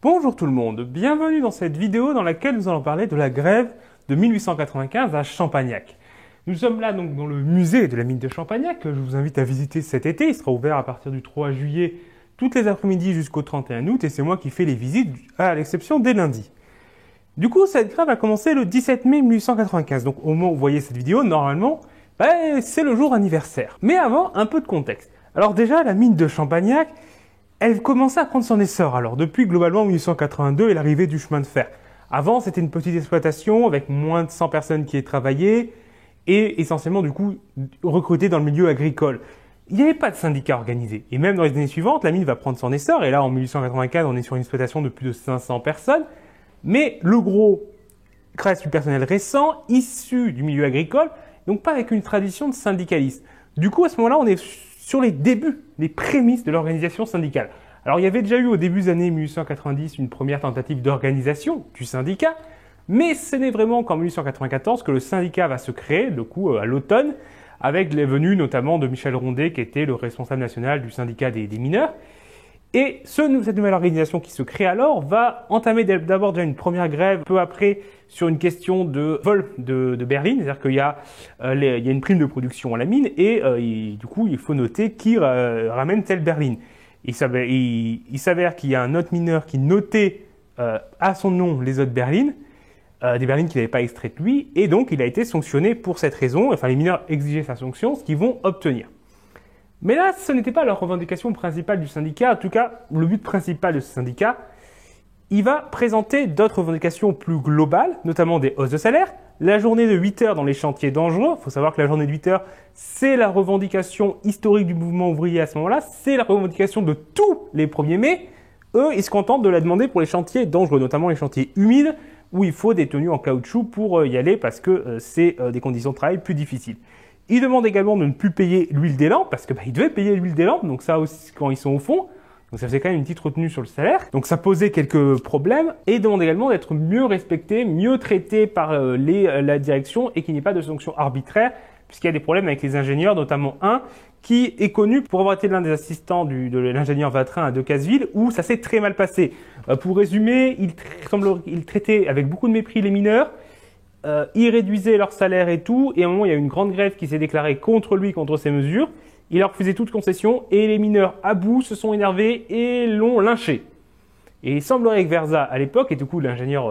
Bonjour tout le monde, bienvenue dans cette vidéo dans laquelle nous allons parler de la grève de 1895 à Champagnac. Nous sommes là donc dans le musée de la mine de Champagnac que je vous invite à visiter cet été. Il sera ouvert à partir du 3 juillet toutes les après-midi jusqu'au 31 août et c'est moi qui fais les visites à l'exception des lundis. Du coup, cette grève a commencé le 17 mai 1895. Donc au moment où vous voyez cette vidéo, normalement, c'est le jour anniversaire. Mais avant, un peu de contexte. Alors déjà, la mine de Champagnac, elle commençait à prendre son essor. Alors depuis globalement 1882 et l'arrivée du chemin de fer. Avant, c'était une petite exploitation avec moins de 100 personnes qui y travaillaient et essentiellement du coup recrutées dans le milieu agricole. Il n'y avait pas de syndicat organisé. Et même dans les années suivantes, la mine va prendre son essor. Et là, en 1895, on est sur une exploitation de plus de 500 personnes. Mais le gros reste du personnel récent, issu du milieu agricole, donc pas avec une tradition de syndicaliste. Du coup, à ce moment-là, on est sur les débuts, les prémices de l'organisation syndicale. Alors, il y avait déjà eu au début des années 1890 une première tentative d'organisation du syndicat, mais ce n'est vraiment qu'en 1894 que le syndicat va se créer, du coup, à l'automne, avec les venues notamment de Michel Rondet, qui était le responsable national du syndicat des mineurs. Et cette nouvelle organisation qui se crée alors va entamer d'abord déjà une première grève, peu après sur une question de vol de berline, c'est-à-dire qu'il y a une prime de production à la mine et du coup il faut noter qui ramène telle berline. Il s'avère qu'il y a un autre mineur qui notait à son nom les autres berlines, des berlines qu'il n'avait pas extraites lui, et donc il a été sanctionné pour cette raison, enfin les mineurs exigeaient sa sanction, ce qu'ils vont obtenir. Mais là, ce n'était pas la revendication principale du syndicat, en tout cas, le but principal de ce syndicat. Il va présenter d'autres revendications plus globales, notamment des hausses de salaire, la journée de 8 heures dans les chantiers dangereux. Il faut savoir que la journée de 8 heures, c'est la revendication historique du mouvement ouvrier à ce moment-là, c'est la revendication de tous les 1er mai. Eux, ils se contentent de la demander pour les chantiers dangereux, notamment les chantiers humides, où il faut des tenues en caoutchouc pour y aller parce que c'est des conditions de travail plus difficiles. Ils demandent également de ne plus payer l'huile des lampes, parce que ils devaient payer l'huile des lampes, donc ça aussi quand ils sont au fond. Donc ça faisait quand même une petite retenue sur le salaire. Donc ça posait quelques problèmes. Et ils demandent également d'être mieux respectés, mieux traités par la direction et qu'il n'y ait pas de sanctions arbitraires, puisqu'il y a des problèmes avec les ingénieurs, notamment un qui est connu pour avoir été l'un des assistants de l'ingénieur Vatrin à Decazeville, où ça s'est très mal passé. Pour résumer, il traitait avec beaucoup de mépris les mineurs. Ils réduisaient leur salaire et tout, et à un moment, il y a eu une grande grève qui s'est déclarée contre lui, contre ces mesures. Il a refusé toute concession, et les mineurs à bout se sont énervés et l'ont lynché. Et il semblerait que Verza, à l'époque, et du coup l'ingénieur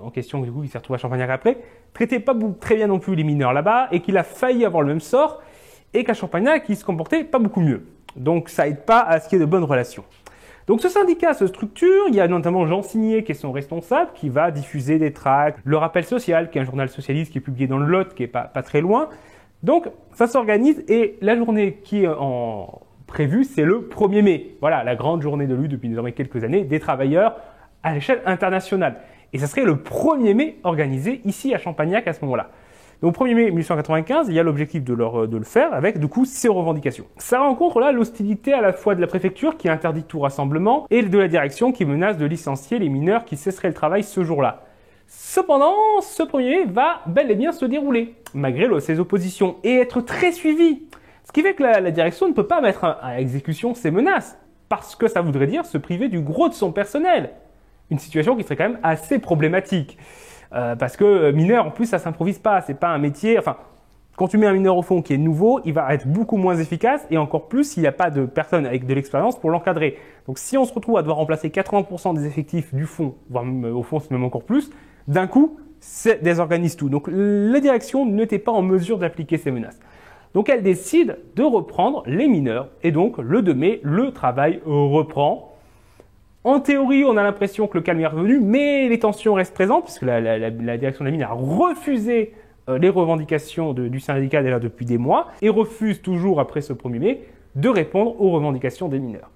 en question, du coup, qui s'est retrouvé à Champagnac après, traitait pas très bien non plus les mineurs là-bas, et qu'il a failli avoir le même sort, et qu'à Champagnac, il se comportait pas beaucoup mieux. Donc ça aide pas à ce qu'il y ait de bonnes relations. Donc ce syndicat se structure, il y a notamment Jean Signé qui est son responsable, qui va diffuser des tracts, le Rappel Social, qui est un journal socialiste qui est publié dans le Lot, qui est pas très loin. Donc ça s'organise et la journée qui est prévue, c'est le 1er mai. Voilà, la grande journée de lutte depuis désormais quelques années des travailleurs à l'échelle internationale. Et ça serait le 1er mai organisé ici à Champagnac à ce moment-là. Donc 1er mai 1895, il y a l'objectif de le faire avec du coup ces revendications. Ça rencontre là l'hostilité à la fois de la préfecture qui interdit tout rassemblement et de la direction qui menace de licencier les mineurs qui cesseraient le travail ce jour-là. Cependant, ce 1er mai va bel et bien se dérouler, malgré ses oppositions, et être très suivi. Ce qui fait que la direction ne peut pas mettre à exécution ces menaces, parce que ça voudrait dire se priver du gros de son personnel. Une situation qui serait quand même assez problématique. Parce que mineur, en plus, ça s'improvise pas, c'est pas un métier. Enfin, quand tu mets un mineur au fond qui est nouveau, il va être beaucoup moins efficace et encore plus s'il n'y a pas de personne avec de l'expérience pour l'encadrer. Donc, si on se retrouve à devoir remplacer 80% des effectifs du fond, voire même, au fond, c'est même encore plus, d'un coup, ça désorganise tout. Donc, la direction n'était pas en mesure d'appliquer ces menaces. Donc, elle décide de reprendre les mineurs et donc, le 2 mai, le travail reprend. En théorie, on a l'impression que le calme est revenu, mais les tensions restent présentes, puisque la direction de la mine a refusé les revendications du syndicat déjà depuis des mois, et refuse toujours, après ce 1er mai, de répondre aux revendications des mineurs.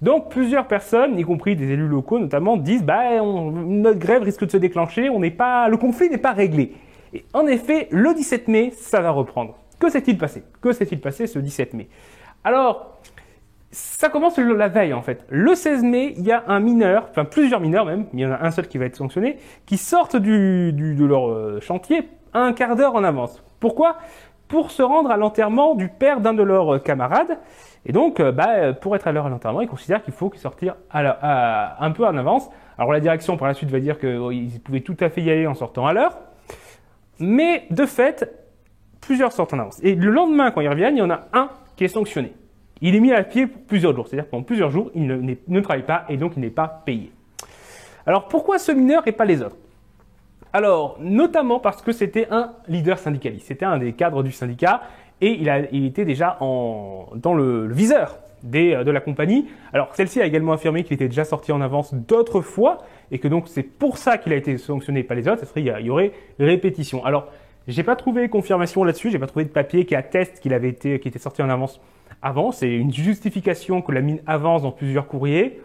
Donc plusieurs personnes, y compris des élus locaux notamment, disent notre grève risque de se déclencher, le conflit n'est pas réglé. Et en effet, le 17 mai, ça va reprendre. Que s'est-il passé? Que s'est-il passé ce 17 mai? Alors, ça commence la veille en fait. Le 16 mai, il y a un mineur, enfin plusieurs mineurs même, il y en a un seul qui va être sanctionné, qui sortent de leur chantier un quart d'heure en avance. Pourquoi? pour se rendre à l'enterrement du père d'un de leurs camarades. Et donc, pour être à l'heure à l'enterrement, ils considèrent qu'il faut sortir un peu en avance. Alors la direction par la suite va dire qu'ils pouvaient tout à fait y aller en sortant à l'heure. Mais de fait, plusieurs sortent en avance. Et le lendemain, quand ils reviennent, il y en a un qui est sanctionné. Il est mis à pied pour plusieurs jours. C'est-à-dire que pendant plusieurs jours, il ne travaille pas et donc il n'est pas payé. Alors pourquoi ce mineur et pas les autres? Alors, notamment parce que c'était un leader syndicaliste. C'était un des cadres du syndicat et il était déjà dans le viseur de la compagnie. Alors, celle-ci a également affirmé qu'il était déjà sorti en avance d'autres fois et que donc c'est pour ça qu'il a été sanctionné et pas les autres. Il y aurait répétition. Alors, j'ai pas trouvé confirmation là-dessus. J'ai pas trouvé de papier qui atteste qu'il était sorti en avance avant. C'est une justification que la mine avance dans plusieurs courriers.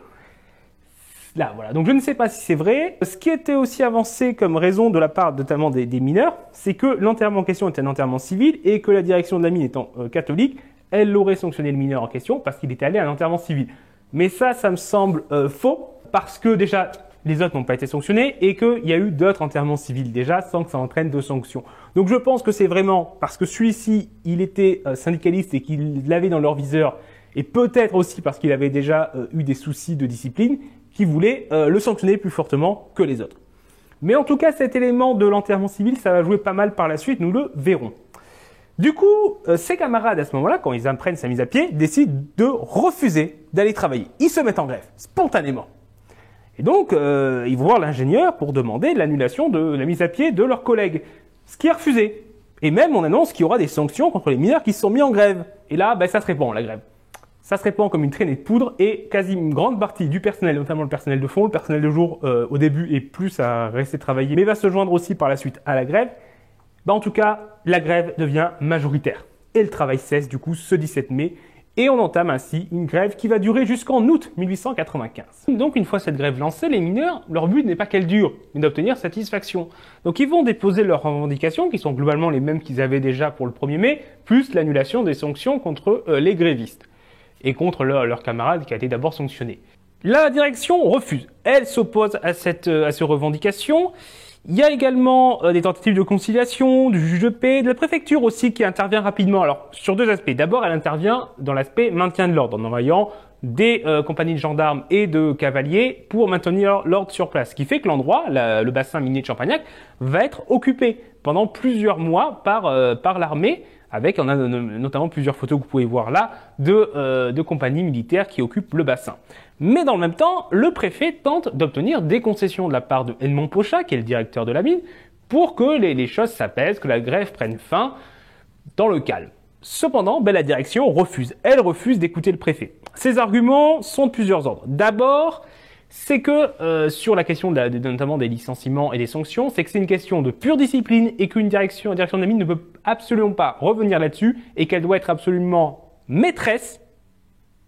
Là, voilà. Donc, je ne sais pas si c'est vrai. Ce qui était aussi avancé comme raison de la part notamment des mineurs, c'est que l'enterrement en question était un enterrement civil et que la direction de la mine étant catholique, elle aurait sanctionné le mineur en question parce qu'il était allé à l'enterrement civil. Mais ça me semble faux parce que déjà, les autres n'ont pas été sanctionnés et qu'il y a eu d'autres enterrements civils déjà sans que ça entraîne de sanctions. Donc, je pense que c'est vraiment parce que celui-ci, il était syndicaliste et qu'il l'avait dans leur viseur et peut-être aussi parce qu'il avait déjà eu des soucis de discipline qui voulait le sanctionner plus fortement que les autres. Mais en tout cas, cet élément de l'enterrement civil, ça va jouer pas mal par la suite, nous le verrons. Du coup, ses camarades, à ce moment-là, quand ils apprennent sa mise à pied, décident de refuser d'aller travailler. Ils se mettent en grève, spontanément. Et donc, ils vont voir l'ingénieur pour demander l'annulation de la mise à pied de leurs collègues, ce qui est refusé. Et même, on annonce qu'il y aura des sanctions contre les mineurs qui se sont mis en grève. Et là, ça se répand, la grève. Ça se répand comme une traînée de poudre et quasi une grande partie du personnel, notamment le personnel de fond, le personnel de jour au début est plus à rester travailler, mais va se joindre aussi par la suite à la grève. En tout cas, la grève devient majoritaire et le travail cesse du coup ce 17 mai et on entame ainsi une grève qui va durer jusqu'en août 1895. Donc une fois cette grève lancée, les mineurs, leur but n'est pas qu'elle dure, mais d'obtenir satisfaction. Donc ils vont déposer leurs revendications qui sont globalement les mêmes qu'ils avaient déjà pour le 1er mai, plus l'annulation des sanctions contre les grévistes et contre leur camarade qui a été d'abord sanctionné. La direction refuse. Elle s'oppose à ces revendications. Il y a également des tentatives de conciliation, du juge de paix, de la préfecture aussi qui intervient rapidement. Alors, sur deux aspects. D'abord, elle intervient dans l'aspect maintien de l'ordre, en envoyant des compagnies de gendarmes et de cavaliers pour maintenir l'ordre sur place. Ce qui fait que l'endroit, le bassin minier de Champagnac, va être occupé pendant plusieurs mois par l'armée, avec on a notamment plusieurs photos que vous pouvez voir là de compagnies militaires qui occupent le bassin. Mais dans le même temps, le préfet tente d'obtenir des concessions de la part de Edmond Pochat, qui est le directeur de la mine, pour que les choses s'apaisent, que la grève prenne fin dans le calme. Cependant, la direction refuse. Elle refuse d'écouter le préfet. Ses arguments sont de plusieurs ordres. D'abord, c'est que sur la question notamment des licenciements et des sanctions, c'est que c'est une question de pure discipline et qu'une direction de la mine ne peut absolument pas revenir là-dessus et qu'elle doit être absolument maîtresse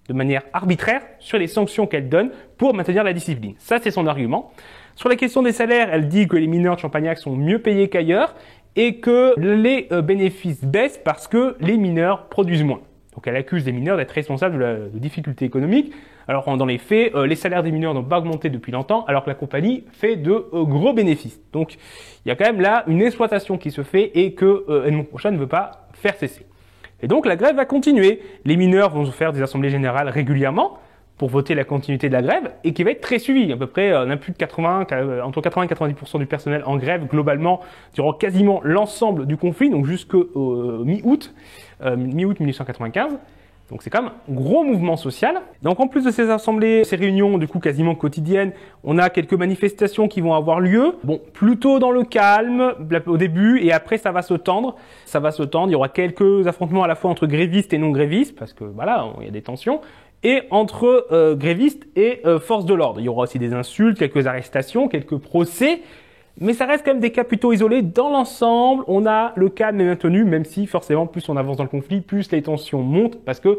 de manière arbitraire sur les sanctions qu'elle donne pour maintenir la discipline. Ça, c'est son argument. Sur la question des salaires, elle dit que les mineurs de Champagnac sont mieux payés qu'ailleurs et que les bénéfices baissent parce que les mineurs produisent moins. Donc elle accuse les mineurs d'être responsables de la difficulté économique. Alors dans les faits, les salaires des mineurs n'ont pas augmenté depuis longtemps alors que la compagnie fait de gros bénéfices. Donc il y a quand même là une exploitation qui se fait et que Edmond Pochat ne veut pas faire cesser. Et donc la grève va continuer. Les mineurs vont faire des assemblées générales régulièrement pour voter la continuité de la grève et qui va être très suivie. À peu près, on a plus de entre 80 et 90% du personnel en grève globalement durant quasiment l'ensemble du conflit, donc jusqu'au mi-août 1895. Donc c'est quand même un gros mouvement social. Donc en plus de ces assemblées, ces réunions du coup quasiment quotidiennes, on a quelques manifestations qui vont avoir lieu. Bon, plutôt dans le calme au début et après ça va se tendre. Ça va se tendre, il y aura quelques affrontements à la fois entre grévistes et non grévistes parce que voilà, il y a des tensions. Et entre grévistes et forces de l'ordre. Il y aura aussi des insultes, quelques arrestations, quelques procès. Mais ça reste quand même des cas plutôt isolés. Dans l'ensemble, on a le calme est maintenu, même si forcément, plus on avance dans le conflit, plus les tensions montent, parce que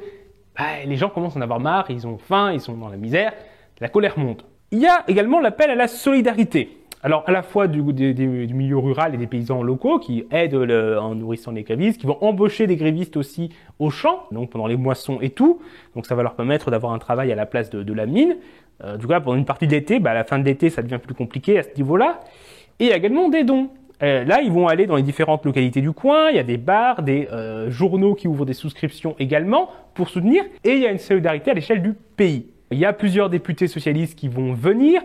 les gens commencent à en avoir marre, ils ont faim, ils sont dans la misère, la colère monte. Il y a également l'appel à la solidarité. Alors, à la fois du milieu rural et des paysans locaux qui aident en nourrissant les grévistes, qui vont embaucher des grévistes aussi au champ, donc pendant les moissons et tout. Donc, ça va leur permettre d'avoir un travail à la place de la mine. Du coup, pendant une partie de l'été, à la fin de l'été, ça devient plus compliqué à ce niveau-là. Et également des dons. Là, ils vont aller dans les différentes localités du coin, il y a des bars, des journaux qui ouvrent des souscriptions également pour soutenir, et il y a une solidarité à l'échelle du pays. Il y a plusieurs députés socialistes qui vont venir.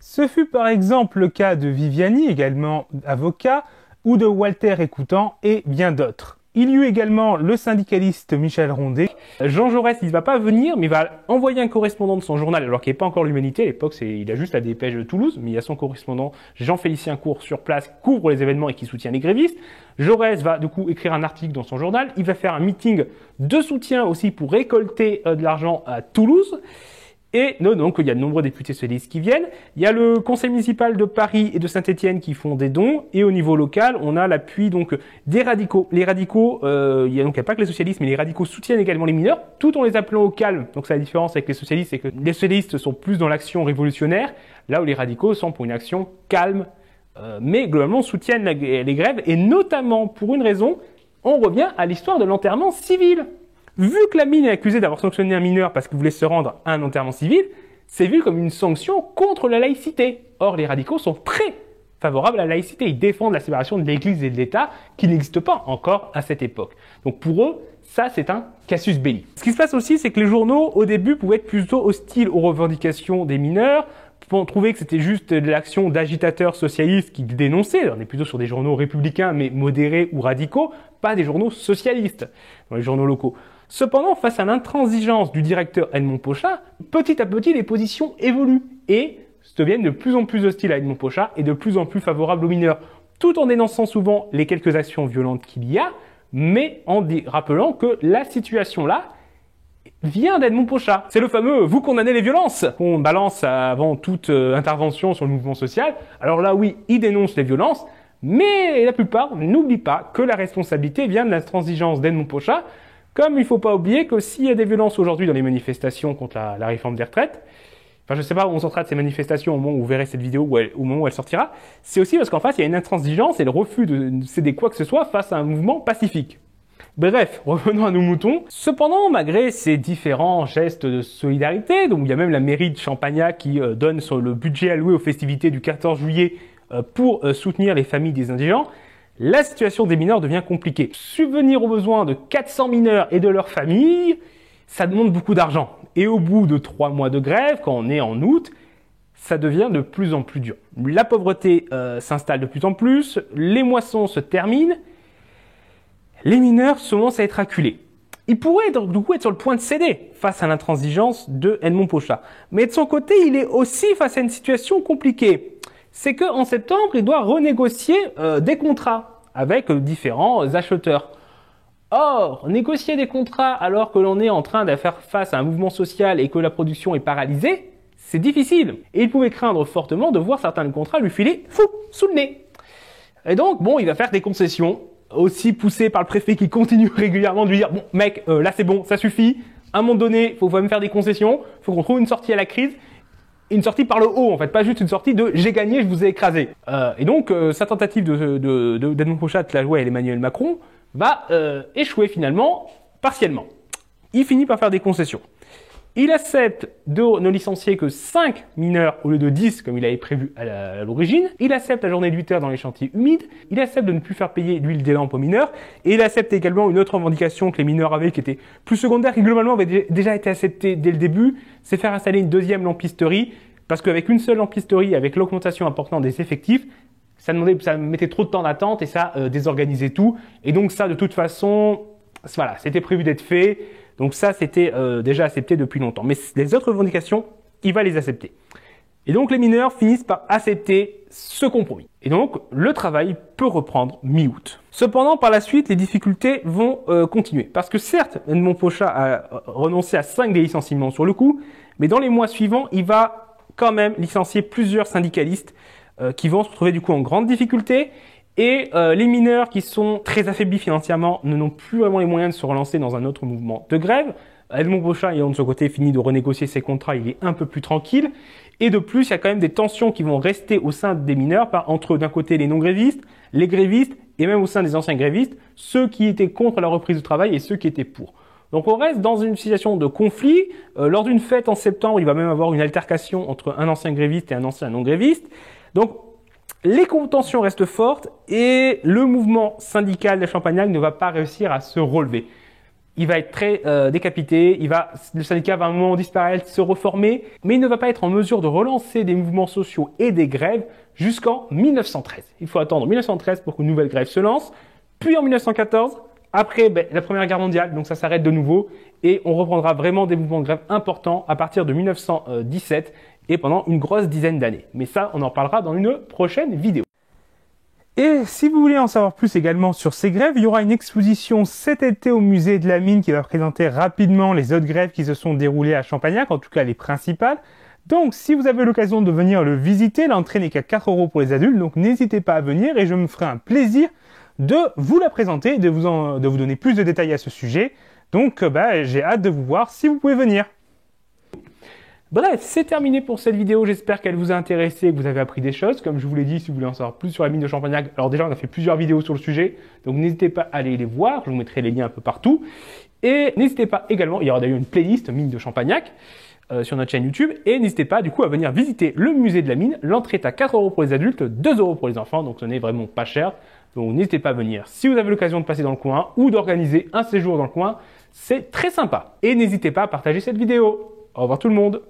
Ce fut par exemple le cas de Viviani, également avocat, ou de Walter Écoutant et bien d'autres. Il y eut également le syndicaliste Michel Rondet. Jean Jaurès, il ne va pas venir, mais il va envoyer un correspondant de son journal, alors qu'il n'est pas encore l'Humanité. À l'époque, il a juste la Dépêche de Toulouse, mais il y a son correspondant, Jean-Félicien Cour, sur place, couvre les événements et qui soutient les grévistes. Jaurès va du coup écrire un article dans son journal. Il va faire un meeting de soutien aussi pour récolter de l'argent à Toulouse. Et donc, il y a de nombreux députés socialistes qui viennent. Il y a le conseil municipal de Paris et de Saint-Étienne qui font des dons. Et au niveau local, on a l'appui donc des radicaux. Les radicaux, il n'y a pas que les socialistes, mais les radicaux soutiennent également les mineurs, tout en les appelant au calme. Donc, c'est la différence avec les socialistes, c'est que les socialistes sont plus dans l'action révolutionnaire, là où les radicaux sont pour une action calme, mais globalement soutiennent les grèves, et notamment pour une raison, on revient à l'histoire de l'enterrement civil. Vu que la mine est accusée d'avoir sanctionné un mineur parce qu'il voulait se rendre à un enterrement civil, c'est vu comme une sanction contre la laïcité. Or, les radicaux sont très favorables à la laïcité. Ils défendent la séparation de l'Église et de l'État qui n'existe pas encore à cette époque. Donc pour eux, ça c'est un casus belli. Ce qui se passe aussi, c'est que les journaux, au début, pouvaient être plutôt hostiles aux revendications des mineurs, pour trouver que c'était juste de l'action d'agitateurs socialistes qui dénonçaient. On est plutôt sur des journaux républicains, mais modérés ou radicaux, pas des journaux socialistes dans les journaux locaux. Cependant, face à l'intransigeance du directeur Edmond Pochat, petit à petit, les positions évoluent et deviennent de plus en plus hostiles à Edmond Pochat et de plus en plus favorables aux mineurs, tout en dénonçant souvent les quelques actions violentes qu'il y a, mais en rappelant que la situation là vient d'Edmond Pochat. C'est le fameux « vous condamnez les violences » qu'on balance avant toute intervention sur le mouvement social. Alors là, oui, il dénonce les violences, mais la plupart n'oublient pas que la responsabilité vient de l'intransigeance d'Edmond Pochat. Comme il ne faut pas oublier que s'il y a des violences aujourd'hui dans les manifestations contre la réforme des retraites, enfin je ne sais pas où on sortira de ces manifestations au moment où vous verrez cette vidéo ou au moment où elle sortira, c'est aussi parce qu'en face il y a une intransigeance et le refus de céder quoi que ce soit face à un mouvement pacifique. Bref, revenons à nos moutons. Cependant, malgré ces différents gestes de solidarité, donc il y a même la mairie de Champagnac qui donne sur le budget alloué aux festivités du 14 juillet pour soutenir les familles des indigents, la situation des mineurs devient compliquée. Subvenir aux besoins de 400 mineurs et de leurs familles, ça demande beaucoup d'argent. Et au bout de 3 mois de grève, quand on est en août, ça devient de plus en plus dur. La pauvreté s'installe de plus en plus, les moissons se terminent, les mineurs commencent à être acculés. Il pourrait donc du coup être sur le point de céder face à l'intransigeance de Edmond Pochat. Mais de son côté, il est aussi face à une situation compliquée. C'est qu'en septembre, il doit renégocier des contrats avec différents acheteurs. Or, négocier des contrats alors que l'on est en train de faire face à un mouvement social et que la production est paralysée, c'est difficile. Et il pouvait craindre fortement de voir certains contrats lui filer sous le nez. Et donc, bon, il va faire des concessions, aussi poussées par le préfet qui continue régulièrement de lui dire « Bon, mec, là c'est bon, ça suffit. À un moment donné, il faut me faire des concessions, il faut qu'on trouve une sortie à la crise. » Une sortie par le haut, en fait, pas juste une sortie de « j'ai gagné, je vous ai écrasé ». Et donc, sa tentative d'Edmond Pochat de la jouer avec Emmanuel Macron va échouer finalement, partiellement. Il finit par faire des concessions. Il accepte de ne licencier que 5 mineurs au lieu de 10 comme il avait prévu à l'origine. Il accepte la journée de 8 heures dans les chantiers humides. Il accepte de ne plus faire payer l'huile des lampes aux mineurs. Et il accepte également une autre revendication que les mineurs avaient qui était plus secondaire, qui globalement avait déjà été acceptée dès le début, c'est faire installer une deuxième lampisterie. Parce qu'avec une seule lampisterie, avec l'augmentation importante des effectifs, ça mettait trop de temps d'attente et ça désorganisait tout. Et donc ça, de toute façon, voilà, c'était prévu d'être fait. Donc ça, c'était déjà accepté depuis longtemps. Mais les autres revendications, il va les accepter. Et donc les mineurs finissent par accepter ce compromis. Et donc le travail peut reprendre mi-août. Cependant, par la suite, les difficultés vont continuer. Parce que certes, Edmond Pochat a renoncé à 5 des licenciements sur le coup, mais dans les mois suivants, il va quand même licencier plusieurs syndicalistes qui vont se retrouver du coup en grande difficulté. Et les mineurs qui sont très affaiblis financièrement n'ont plus vraiment les moyens de se relancer dans un autre mouvement de grève. Edmond Pochat, ayant de son côté fini de renégocier ses contrats, il est un peu plus tranquille. Et de plus, il y a quand même des tensions qui vont rester au sein des mineurs, entre d'un côté les non-grévistes, les grévistes, et même au sein des anciens grévistes, ceux qui étaient contre la reprise du travail et ceux qui étaient pour. Donc on reste dans une situation de conflit. Lors d'une fête en septembre, il va même avoir une altercation entre un ancien gréviste et un ancien non-gréviste. Donc Les contentions restent fortes et le mouvement syndical de Champagnac ne va pas réussir à se relever. Il va être très décapité, le syndicat va à un moment disparaître, se reformer, mais il ne va pas être en mesure de relancer des mouvements sociaux et des grèves jusqu'en 1913. Il faut attendre 1913 pour qu'une nouvelle grève se lance, puis en 1914, après la Première Guerre mondiale, donc ça s'arrête de nouveau, et on reprendra vraiment des mouvements de grève importants à partir de 1917 et pendant une grosse dizaine d'années. Mais ça, on en parlera dans une prochaine vidéo. Et si vous voulez en savoir plus également sur ces grèves, il y aura une exposition cet été au musée de la Mine qui va présenter rapidement les autres grèves qui se sont déroulées à Champagnac, en tout cas les principales. Donc si vous avez l'occasion de venir le visiter, l'entrée n'est qu'à 4 € pour les adultes, donc n'hésitez pas à venir et je me ferai un plaisir de vous la présenter, de vous donner plus de détails à ce sujet. Donc j'ai hâte de vous voir si vous pouvez venir. Bref, c'est terminé pour cette vidéo. J'espère qu'elle vous a intéressé et que vous avez appris des choses. Comme je vous l'ai dit, si vous voulez en savoir plus sur la mine de Champagnac, alors déjà, on a fait plusieurs vidéos sur le sujet. Donc, n'hésitez pas à aller les voir. Je vous mettrai les liens un peu partout. Et n'hésitez pas également, il y aura d'ailleurs une playlist mine de Champagnac sur notre chaîne YouTube. Et n'hésitez pas, du coup, à venir visiter le musée de la mine. L'entrée est à 4 € pour les adultes, 2 € pour les enfants. Donc, ce n'est vraiment pas cher. Donc, n'hésitez pas à venir. Si vous avez l'occasion de passer dans le coin ou d'organiser un séjour dans le coin, c'est très sympa. Et n'hésitez pas à partager cette vidéo. Au revoir tout le monde.